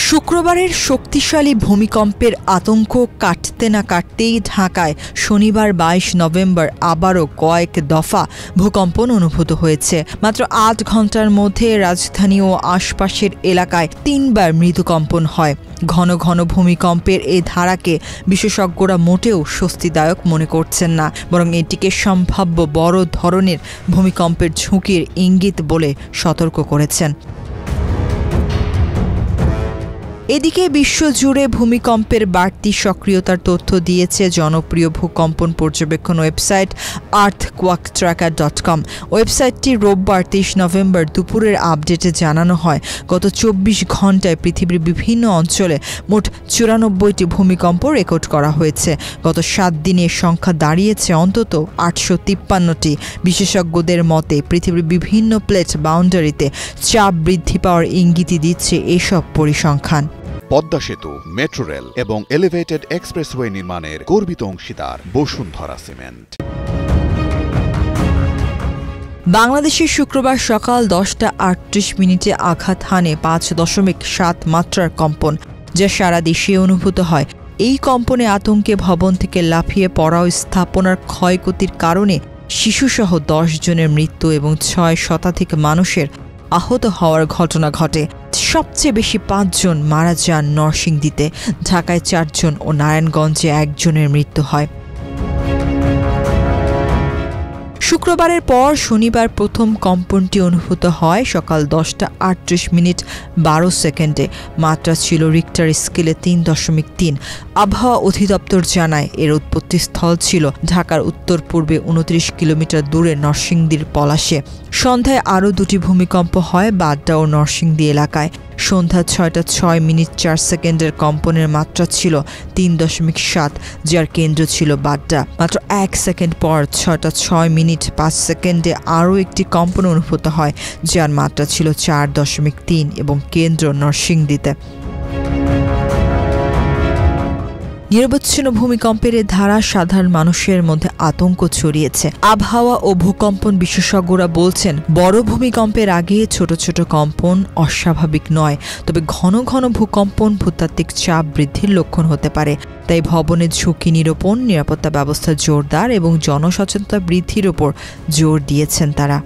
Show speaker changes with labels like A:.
A: শুক্রবারের শক্তিশালী ভূমিকম্পের আতঙ্ক কাটতে না কাটতেই ঢাকায় শনিবার ২২ নভেম্বর আবারও কয়েক দফা ভূকম্পন অনুভূত হয়েছে। মাত্র ৮ ঘণ্টার মধ্যে রাজধানী ও আশপাশের এলাকায় ৩বার মৃদুকম্পন হয়। ঘন ঘন ভূমিকম্পের এই ধারাকে বিশেষজ্ঞরা মোটেও স্বস্তিদায়ক মনে করছেন না, বরং এটিকে সম্ভাব্য বড় ধরনের ভূমিকম্পের ঝুঁকির ইঙ্গিত বলে সতর্ক করেছেন। এদিকে বিশ্বজুড়ে ভূমিকম্পের বাড়তি সক্রিয়তার তথ্য দিয়েছে জনপ্রিয় ভূকম্পন পর্যবেক্ষণ ওয়েবসাইট earthquaketracker.com। ওয়েবসাইটটি রোববার ২৩ নভেম্বর দুপুরের আপডেটে জানানো হয়, গত ২৪ ঘণ্টায় পৃথিবীর বিভিন্ন অঞ্চলে মোট ৯৪টি ভূমিকম্প রেকর্ড করা হয়েছে। গত ৭ দিনের সংখ্যা দাঁড়িয়েছে অন্তত ৮৫৩টি। বিশেষজ্ঞদের মতে পৃথিবীর বিভিন্ন প্লেট বাউন্ডারিতে চাপ বৃদ্ধি পাওয়ার ইঙ্গিতই দিচ্ছে এসব পরিসংখ্যান।
B: পদ্মা সেতু, মেট্রো রেল এবং এলিভেটেড এক্সপ্রেসওয়ে নির্মাণের গর্বিত অংশীদার বসুন্ধরা সিমেন্ট।
A: বাংলাদেশে শুক্রবার সকাল ১০টা ৩৮ আঘাত হানে ৫.৭ মাত্রার কম্পন, যা সারা দেশে অনুভূত হয়। এই কম্পনে আতঙ্কে ভবন থেকে লাফিয়ে পড়া ও স্থাপনার ক্ষয়ক্ষতির কারণে শিশুসহ ১০ জনের মৃত্যু এবং ৬ শতাধিক মানুষের আহত হওয়ার ঘটনা ঘটে। সবচেয়ে বেশি ৫ জন মারা যান নরসিংদীতে, ঢাকায় ৪ জন ও নারায়ণগঞ্জে ১ জনের মৃত্যু হয়। শুক্রবারের পর শনিবার প্রথম কম্পনটি অনুভূত হয় সকাল ১০টা ৩৮ মাত্রা ছিল রিক্টার স্কেলে ৩.৩। আবহাওয়া অধিদপ্তর জানায় এর উৎপত্তিস্থল ছিল ঢাকার উত্তর পূর্বে ২৯ কিলোমিটার দূরে নরসিংদীর পলাশে। সন্ধ্যায় আরও ২টি ভূমিকম্প হয় বাড্ডা ও নরসিংদী এলাকায়। সন্ধ্যা ৬টা ৬ মিনিট ৪ সেকেন্ডের কম্পনের মাত্রা ছিল ৩.৭, যার কেন্দ্র ছিল বাড্ডা। মাত্র ১ সেকেন্ড পর ৬টা ৬ মিনিট ৫ সেকেন্ডে আরও একটি কম্পন অনুভূত হয়, যার মাত্রা ছিল ৪.৩ এবং কেন্দ্র নরসিংদীতে। নিরবচ্ছিন্ন ভূমিকম্পের ধারা সাধারণ মানুষের মধ্যে আতঙ্ক ছড়িয়েছে। আবহাওয়া ও ভূকম্পন বিশেষজ্ঞরা বলছেন, বড় ভূমিকম্পের আগে ছোট ছোট কম্পন অস্বাভাবিক নয়, তবে ঘন ঘন ভূকম্পন ভূতাত্ত্বিক চাপ বৃদ্ধির লক্ষণ হতে পারে। তাই ভবনের ঝুঁকি নিরূপণ, নিরাপত্তা ব্যবস্থা জোরদার এবং জনসচেতনতা বৃদ্ধির ওপর জোর দিয়েছেন তারা।